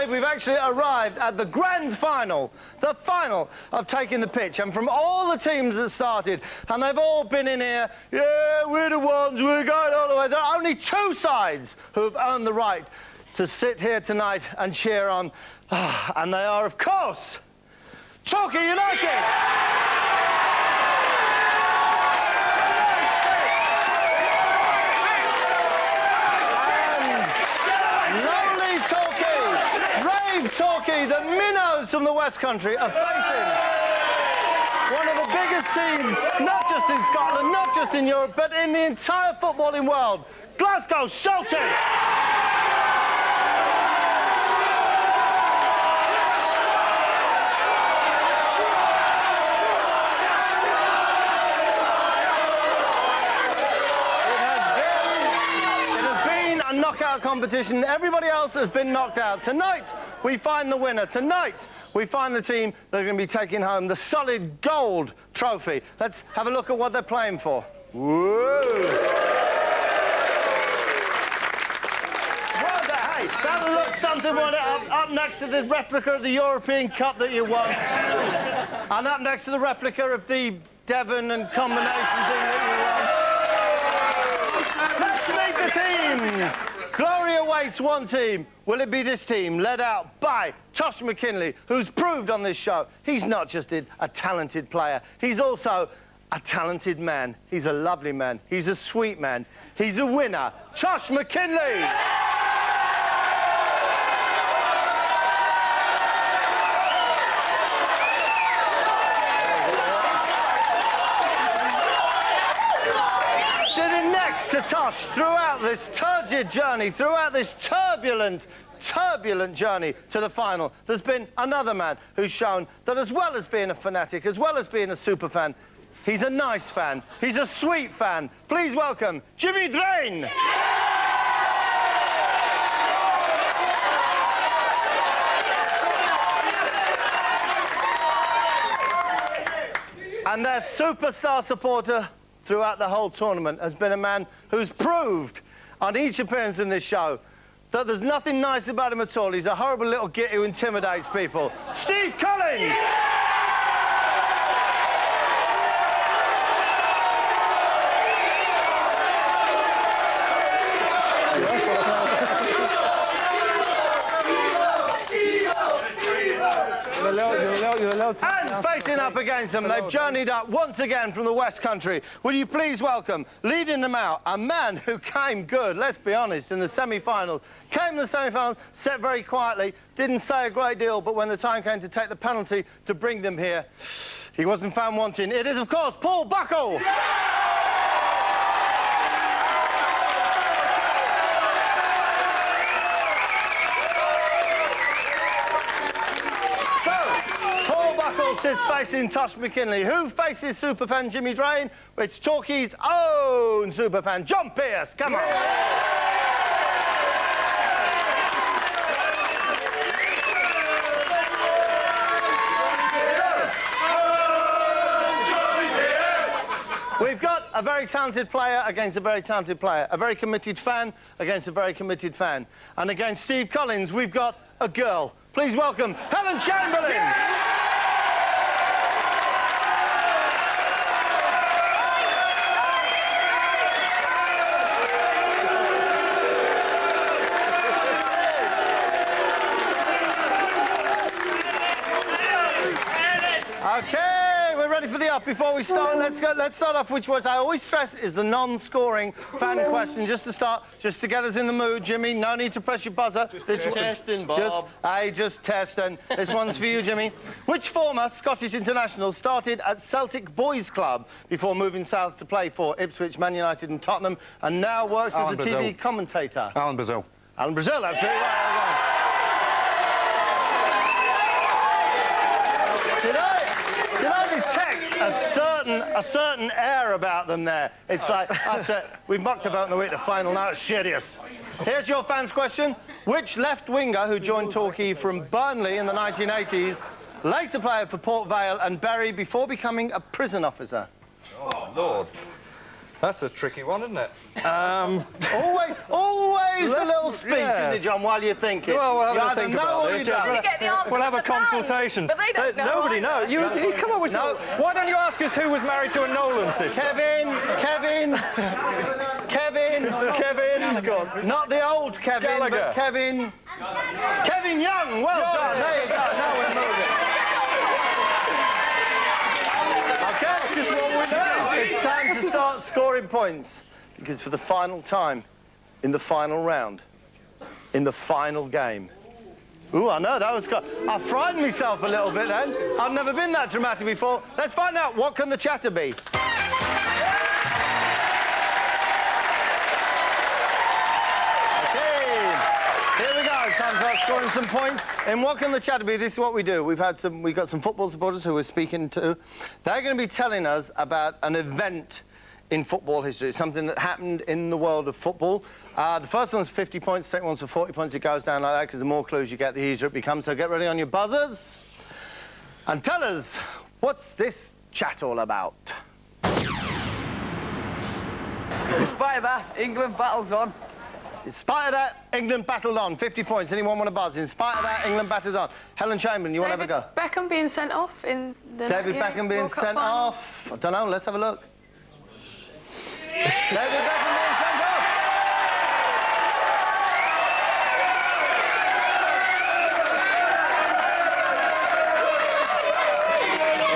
believe we've actually arrived at the grand final, the final of Taking the Pitch. And from all the teams that started, and they've all been in here, yeah, we're the ones, we're going all the way. There are only two sides who have earned the right to sit here tonight and cheer on. And they are, of course, Torquay United! Torquay, the minnows from the West Country, are facing one of the biggest teams, not just in Scotland, not just in Europe, but in the entire footballing world, Glasgow Celtic. It has been a knockout competition. Everybody else has been knocked out. Tonight, we find the winner. Tonight, we find the team that are going to be taking home the solid gold trophy. Let's have a look at what they're playing for. Whoa! Hey, that'll look something up next to the replica of the European Cup that you won. And up next to the replica of the Devon and combination thing that you won. Let's meet the teams. Glory awaits one team. Will it be this team, led out by TOSH McKinley, who's proved on this show he's not just a talented player, he's also a talented man. He's a lovely man. He's a sweet man. He's a winner. TOSH McKinley! To TOSH throughout this turgid journey, throughout this turbulent journey to the final, there's been another man who's shown that as well as being a fanatic, as well as being a super fan, he's a nice fan, he's a sweet fan. Please welcome Jimmy Drain. And their superstar supporter throughout the whole tournament has been a man who's proved on each appearance in this show that there's nothing nice about him at all. He's a horrible little git who intimidates people. Steve Collins! And facing up against them, they've journeyed up once again from the West Country. Will you please welcome, leading them out, a man who came good, let's be honest, in the semi-finals. Came in the semi-finals, sat very quietly, didn't say a great deal, but when the time came to take the penalty to bring them here, he wasn't found wanting. It is, of course, Paul Buckle! Sits facing TOSH McKinley. Who faces superfan Jimmy Drain? It's Torquay's own superfan, John Pearce. Come on. We've got a very talented player against a very talented player, a very committed fan against a very committed fan. And against Steve Collins, we've got a girl. Please welcome Helen Chamberlain. Okay, we're ready for the up. Before we start, let's start off which words I always stress is the non-scoring fan question. Just to start, just to get us in the mood, Jimmy. No need to press your buzzer. Just testing, Bob. Just testing. This one's for you, Jimmy. Which former Scottish international started at Celtic Boys Club before moving south to play for Ipswich, Man United and Tottenham, and now works as the TV commentator? Alan Brazil. Alan Brazil, absolutely right. Did I detect a certain air about them there? It's like, that's it, we've mucked about in the way to the final, now it's serious. Here's your fans' question. Which left winger who joined Torquay from Burnley in the 1980s later played for Port Vale and Bury before becoming a prison officer? Oh, Lord. That's a tricky one, isn't it? Always the little speech, isn't it, John, while you're thinking? Well, we'll have a think about this. We'll have a consultation. But they don't know. Nobody knows. You come up with some... Why don't you ask us who was married to a Nolan sister? Kevin. Go on. Not the old Kevin, Gallagher. but Kevin Young. Well done. There you go. Now we're moving. Okay, Ask us what we know. it's time to start scoring points. Because for the final time, in the final round, in the final game. Ooh, I know, that was good. I frightened myself a little bit then. I've never been that dramatic before. Let's find out, what can the chatter be? Okay, here we go. It's time to start scoring some points. And what can the chatter be? This is what we do. We've got some football supporters who we're speaking to. They're going to be telling us about an event in football history. It's something that happened in the world of football. The first one's 50 points, the second one's for 40 points. It goes down like that because the more clues you get, the easier it becomes. So get ready on your buzzers and tell us, what's this chat all about? Despite that, England battles on. In spite of that, England battled on. 50 points. Anyone want to buzz? In spite of that, England battles on. Helen Chamberlain, you want to have a go? Beckham being sent off in the... David Beckham being sent off. I don't know. Let's have a look. David Beckham being sent off.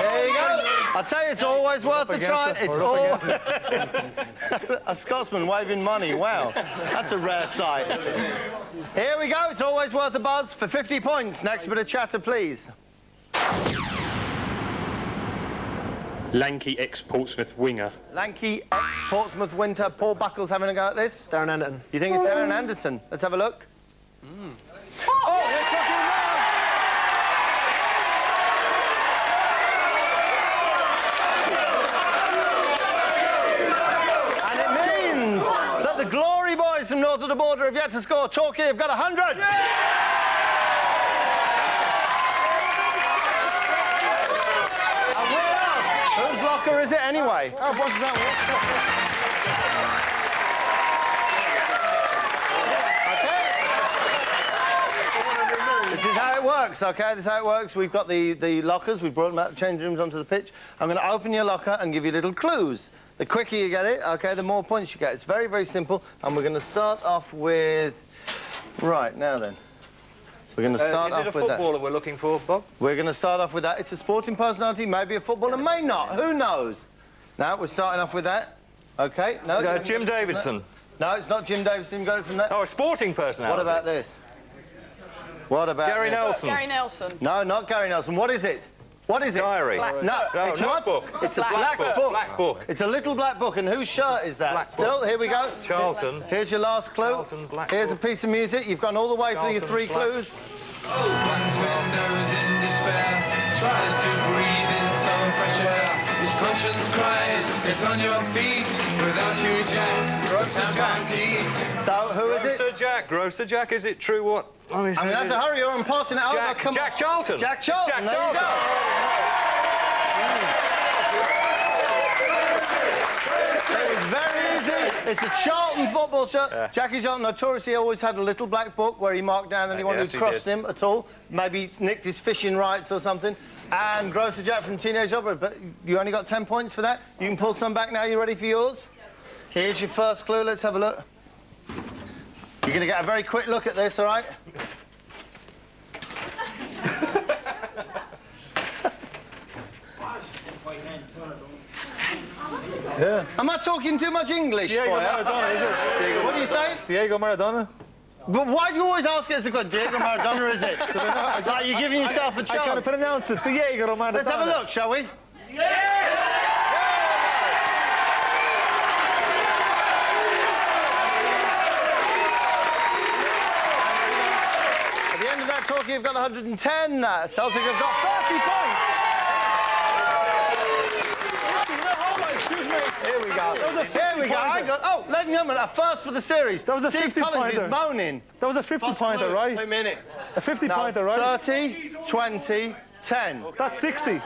There you go. I tell you, it's always worth a try. It's all a Scotsman waving money. Wow, that's a rare sight. Here we go. It's always worth a buzz for 50 points. Next bit of chatter, please. Lanky ex-Portsmouth winger. Lanky ex-Portsmouth winter. Paul Buckles having a go at this. Darren Anderton. You think it's Darren Anderson? Let's have a look. Oh, they're cooking now. And it means that the Glory Boys from north of the border have yet to score. Torquay have got 100. Whose locker is it anyway? Oh, what does that work? Okay. This is how it works, okay? This is how it works. We've got the lockers. We've brought them out of the changing rooms onto the pitch. I'm going to open your locker and give you little clues. The quicker you get it, okay, the more points you get. It's very, very simple. And we're going to start off with... Right, now then. We're going to start off with that. Is it a footballer we're looking for, Bob? We're going to start off with that. It's a sporting personality, maybe a footballer, may not. Who knows? Now, we're starting off with that. OK, no. Jim Davidson. No, it's not Jim Davidson. Got it from that. Oh, a sporting personality. What about this? What about Gary Nelson. Gary Nelson. No, not Gary Nelson. What is it? What is it? Diary. No, it's what? Notebook. It's a black book. Black book. It's a little black book. And whose shirt is that? Black Still, book. here we go. Charlton. Here's your last clue. Charlton, black Here's book. a piece of music. You've gone all the way through your Charlton, 3 black. clues. One's well knows in despair, tries to breathe in some fresh air. His conscience cries, it's on your feet. Without you, Jack, So, who is it? Grocer Jack. Grocer Jack, is it true what? Oh, I'm going to have to hurry or I'm passing it over. Come Jack on. Charlton. Jack Charlton. Jack There you Charlton. go. It's very easy. It's a Charlton football shirt. Yeah. Jackie Charlton notoriously always had a little black book where he marked down anyone yes, who crossed him at all. Maybe nicked his fishing rights or something. And Grocer Jack from Teenage Opera. But you only got 10 points for that. You can pull some back now. You ready for yours? Here's your first clue. Let's have a look. You're going to get a very quick look at this, all right? Yeah. Am I talking too much English Diego for you? Maradona, is it? What do you say? Diego Maradona? But why do you always ask us a question? Diego Maradona, is it? Like you're giving yourself a I can't chance. pronounce it. Diego Maradona. Let's have a look, shall we? At the end of that talk, you've got 110. Celtic have got 30 points. Excuse me. Here we go. Here we go. I got, oh, ladies and gentlemen, a first for the series. That was a Steve 50 Collins is pointer. moaning. That was a 50-pointer, right? 2 minutes. A 50-pointer, right? 30, 20, 10. That's 60.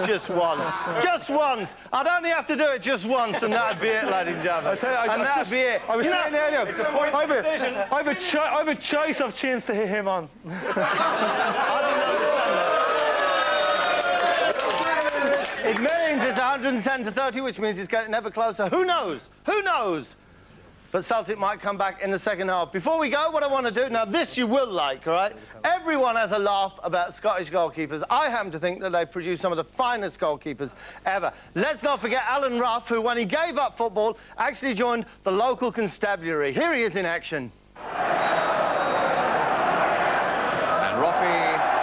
Just one. Just once. I'd only have to do it just once, and that'd be it, ladies and gentlemen. And that'd be it. I was You know, saying earlier, It's a point of decision. I have a choice of chance to hit him on. I didn't understand that. It means it's 110 to 30, which means it's getting ever closer. Who knows? Who knows? But Celtic might come back in the second half. Before we go, what I want to do, now this you will like, all right? Everyone has a laugh about Scottish goalkeepers. I happen to think that they produce some of the finest goalkeepers ever. Let's not forget Alan Rough, who, when he gave up football, actually joined the local constabulary. Here he is in action. And Roffey.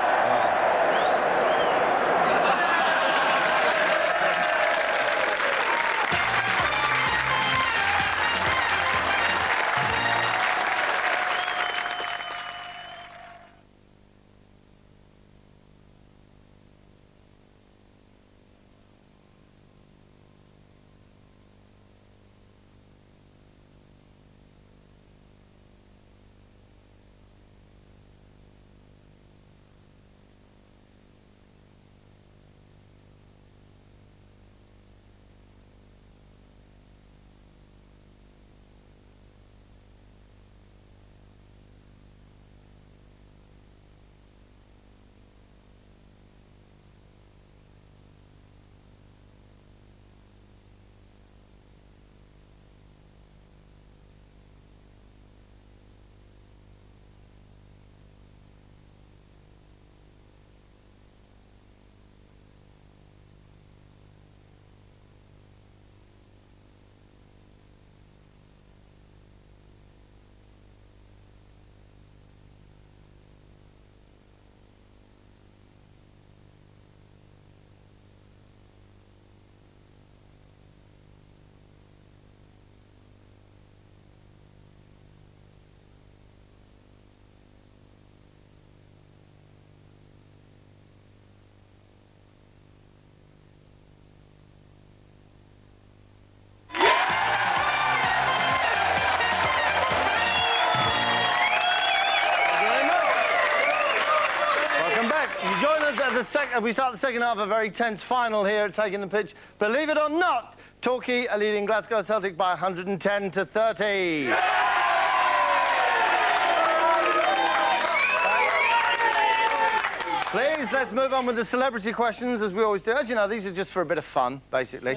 We start the second half of a very tense final here at Taking the Pitch. Believe it or not, Torquay are leading Glasgow Celtic by 110 to 30. Please, let's move on with the celebrity questions, as we always do. As you know, these are just for a bit of fun, basically.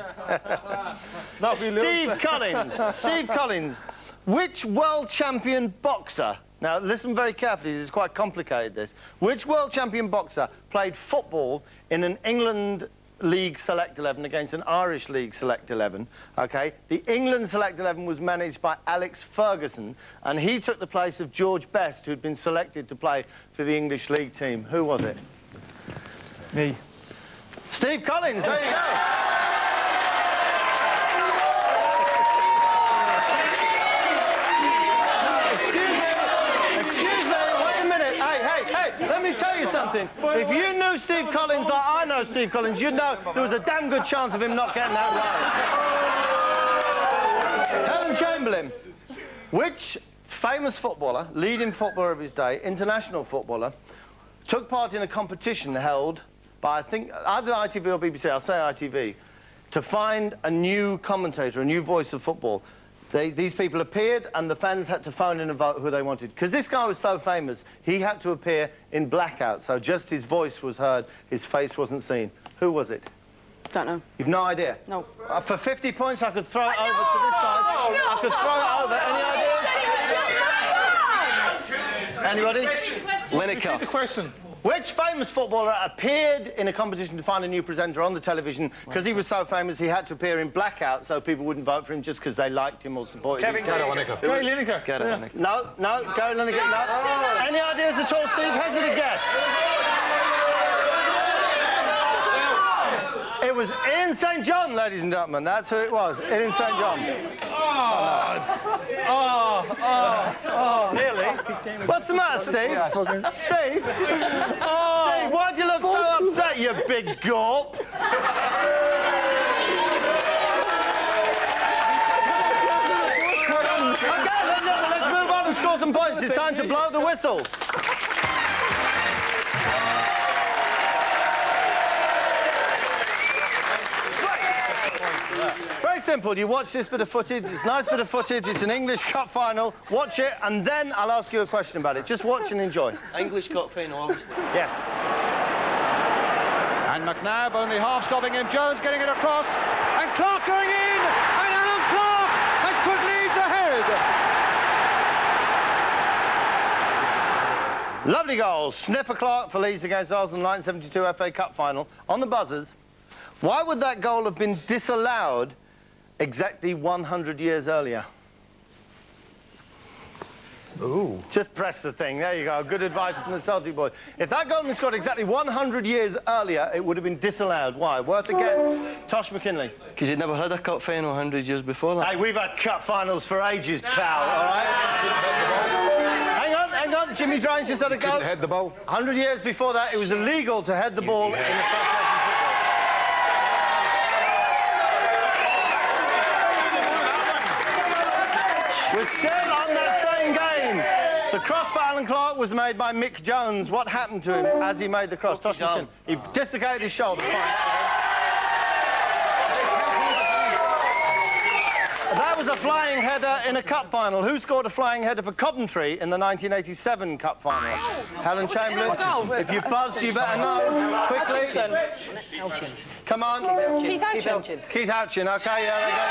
Steve Collins. Steve Collins. Which world champion boxer... Now, listen very carefully, this is quite complicated, this. Which world champion boxer played football in an England League Select 11 against an Irish League Select 11, OK? The England Select 11 was managed by Alex Ferguson, and he took the place of George Best, who'd been selected to play for the English League team. Who was it? Me. Steve Collins, there you go. Let me tell you something. If you knew Steve Collins like I know Steve Collins, you'd know there was a damn good chance of him not getting that right. Helen Chamberlain. Which famous footballer, leading footballer of his day, international footballer, took part in a competition held by, I think, either ITV or BBC, I'll say ITV, to find a new commentator, a new voice of football? These people appeared, and the fans had to phone in and vote who they wanted. Because this guy was so famous, he had to appear in blackout, so just his voice was heard, his face wasn't seen. Who was it? Don't know. You've no idea? No. For 50 points, I could throw it over to this side. I could throw it over. Any ideas? Anybody? Lineker. The question. Which famous footballer appeared in a competition to find a new presenter on the television? Because he was so famous, he had to appear in blackout so people wouldn't vote for him just because they liked him or supported him. Gary Lineker. Gary Lineker. No, Gary Lineker, no. Any ideas at all, Steve? Hazard a guess. It was Ian St. John, ladies and gentlemen. That's who it was. Ian St. John. Nearly. What's the matter, Steve? Steve? Steve, why'd you look so upset, you big gawp? OK, let's move on and score some points. It's time to blow the whistle. simple. You watch this bit of footage. It's a nice bit of footage. It's an English Cup final. Watch it, and then I'll ask you a question about it. Just watch and enjoy. English Cup final, obviously. Yes. And McNabb only half stopping him. Jones getting it across. And Clark going in. And Alan Clark has put Leeds ahead. Lovely goal. Sniffer Clark for Leeds against Arsenal 1972 FA Cup final. On the buzzers. Why would that goal have been disallowed exactly 100 years earlier? Ooh. Just press the thing. There you go. Good advice from the Celtic boy. If that goal had been scored exactly 100 years earlier, it would have been disallowed. Why? Worth a guess. Tosh McKinley. Because you'd never had a cup final 100 years before that. Hey, we've had cup finals for ages, pal, all right? Hang on. Jimmy Drains just had a go. Didn't head the ball. 100 years before that, it was illegal to head the ball in the first football. We're still on that same game. The cross for Alan Clark was made by Mick Jones. What happened to him as he made the cross? Tosh McKinley. He dislocated his shoulder. Fine. That was a flying header in a cup final. Who scored a flying header for Coventry in the 1987 cup final? Helen Chamberlain. If you buzzed, you better know. Quickly. Come on. Keith Houchin. Keith Houchin. Okay, yeah, there you go.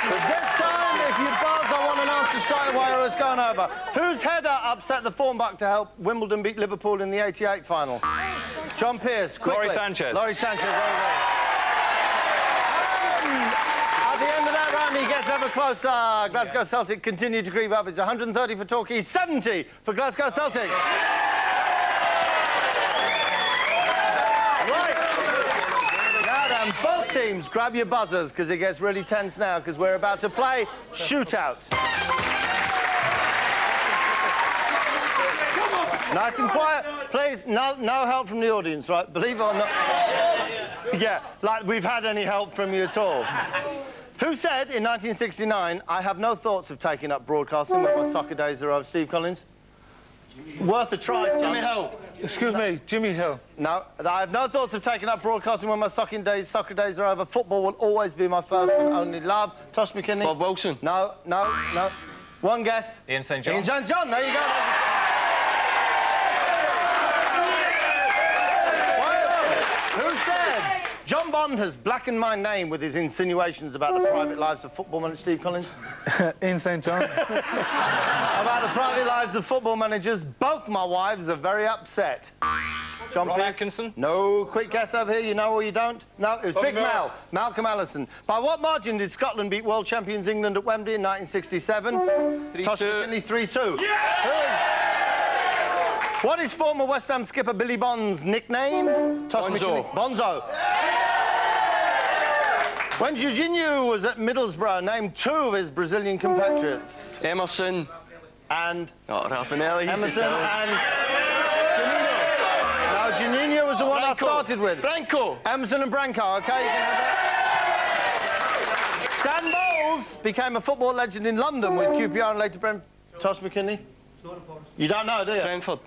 But this time, if you buzz, I want an answer straight away or it's going over. Whose header upset the form buck to help Wimbledon beat Liverpool in the '88 final? John Pearce, quickly. Laurie Sanchez. Laurie Sanchez, very well. At the end of that round, he gets ever closer. Glasgow Celtic continue to creep up. It's 130 for Torquay, 70 for Glasgow Celtic. Both teams, grab your buzzers, because it gets really tense now, because we're about to play Shootout. Nice and quiet. Please, no help from the audience, right? Believe it or not. Yeah, like we've had any help from you at all. Who said in 1969, I have no thoughts of taking up broadcasting when my soccer days are over? Steve Collins? Worth a try, Jimmy Hill. Excuse me, Jimmy Hill. No, I have no thoughts of taking up broadcasting when my soccer days are over. Football will always be my first and only love. Tosh McKinley. Bob Wilson. No. One guess. Ian St. John. Ian St. John, there you go. Who said John Bond has blackened my name with his insinuations about the private lives of football managers? Steve Collins? Ian St. John. About the private lives of football managers, both my wives are very upset. John Ron Pearce? Atkinson. No, quick guess over here, you know or you don't? No, it was Big Mal, Malcolm Allison. By what margin did Scotland beat world champions England at Wembley in 1967? 3-2. Tosh McKinley, 3-2. Yeah! What is former West Ham skipper Billy Bond's nickname? Tosh McKinley. Bonzo. When Jorginho was at Middlesbrough, name two of his Brazilian compatriots. Emerson. And? Raffanelli. Emerson and Juninho. No, Juninho was the one I started with. Branco. Emerson and Branco, okay, you can have that. Stan Bowles became a football legend in London with QPR and later Brentford. Tosh McKinley? You don't know, do you? Brentford.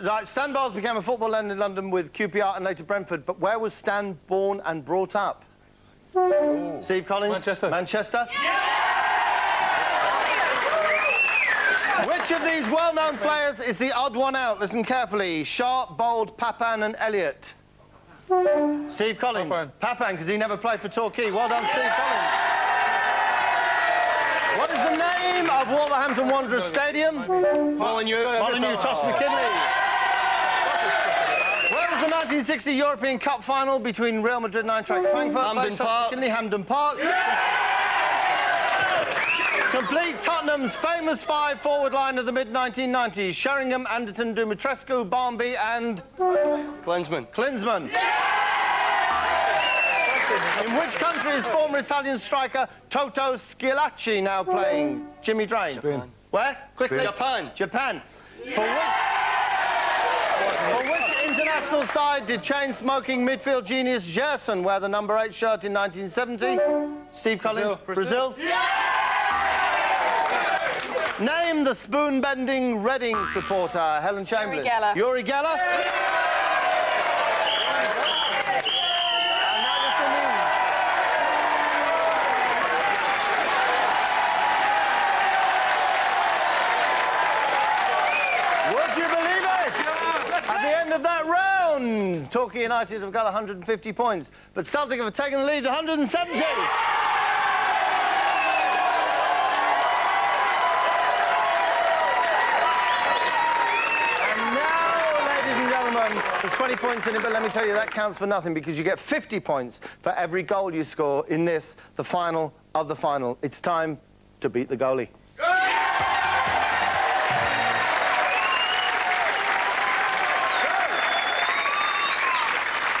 Right, Stan Bowles became a football legend in London with QPR and later Brentford, but where was Stan born and brought up? Ooh. Steve Collins? Manchester. Manchester? Yeah! Which of these well-known players is the odd one out? Listen carefully. Sharp, Bold, Papin and Elliott. Steve Collins. Papin, because he never played for Torquay. Well done, Steve Collins. What is the name of Wolverhampton Wanderers Stadium? Molineux. Tosh McKinley. Where was the 1960 European Cup final between Real Madrid and Eintracht Frankfurt? Hampden Park. McKinley, Hampden Park. Complete Tottenham's famous five forward line of the mid-1990s. Sheringham, Anderton, Dumitrescu, Barnby and... Klinsmann. In which country is former Italian striker Toto Schillaci now playing? Jimmy Drain. Spain. Where? Quickly. Japan. For which international side did chain-smoking midfield genius Gerson wear the number 8 shirt in 1970? Steve Collins. Brazil. Name the spoon-bending Reading supporter. Helen Chamberlain. Uri Geller. Uri Geller. of that round. Torquay United have got 150 points, but Celtic have taken the lead 170. And now, ladies and gentlemen, there's 20 points in it, but let me tell you, that counts for nothing because you get 50 points for every goal you score in this, the final of the final. It's time to beat the goalie.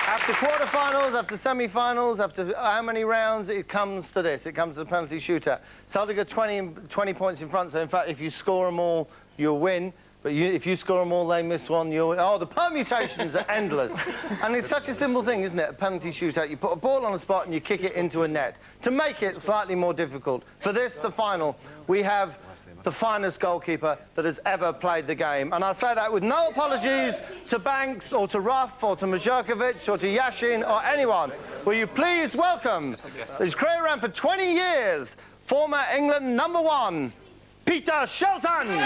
After quarterfinals, after semi-finals, after how many rounds, it comes to this. It comes to the penalty shootout. Celtic are 20 points in front, so in fact, if you score them all, you'll win. But if you score them all, they miss one, you'll win. Oh, the permutations are endless. And it's such a simple thing, isn't it? A penalty shootout. You put a ball on a spot and you kick it into a net. To make it slightly more difficult, for this, the final, we have the finest goalkeeper that has ever played the game. And I say that with no apologies to Banks or to Ruff or to Mazurkovic or to Yashin or anyone. Will you please welcome, his career ran for 20 years, former England #1, Peter Shelton.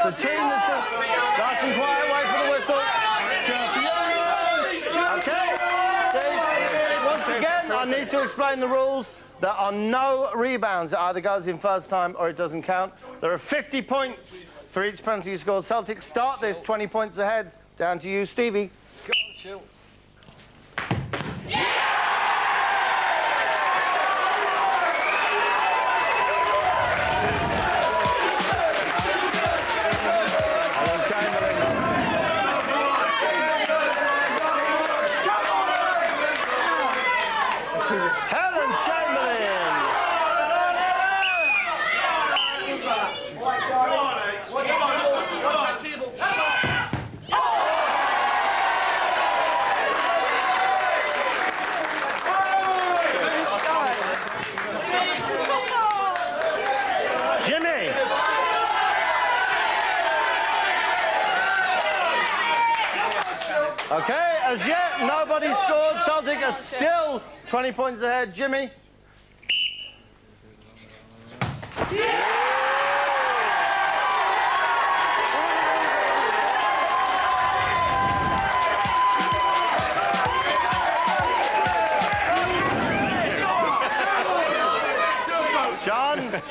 The team that's nice and quiet, wait for the whistle. Okay, Steve, once again, I need to explain the rules. There are no rebounds. It either goes in first time or it doesn't count. There are 50 points for each penalty you score. Celtic start this 20 points ahead. Down to you, Stevie. Go on, Schultz. Okay, as yet, nobody scored. Celtic are still 20 points ahead. Jimmy? John?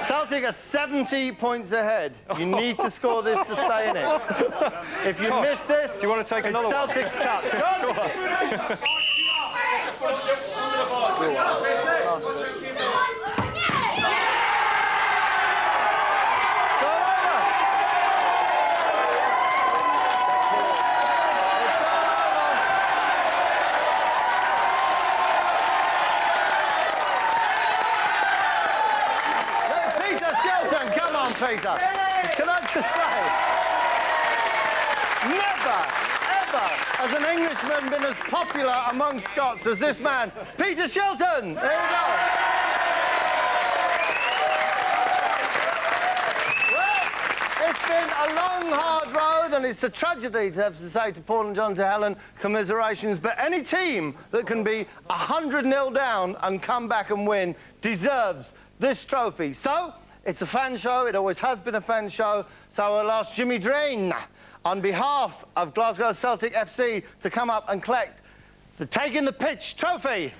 Celtic are 70 points ahead. You need to score this to stay in it. If you Tosh, miss this, do you want to take another one? Celtic's cup. John? Peter, can I just say, never, ever has an Englishman been as popular among Scots as this man, Peter Shelton. There you go. Well, it's been a long, hard road, and it's a tragedy to have to say to Paul and John, to Helen, commiserations, but any team that can be 100-0 down and come back and win deserves this trophy. So, it's a fan show. It always has been a fan show. So I'll ask Jimmy Drain, on behalf of Glasgow Celtic FC, to come up and collect the Taking the Pitch trophy.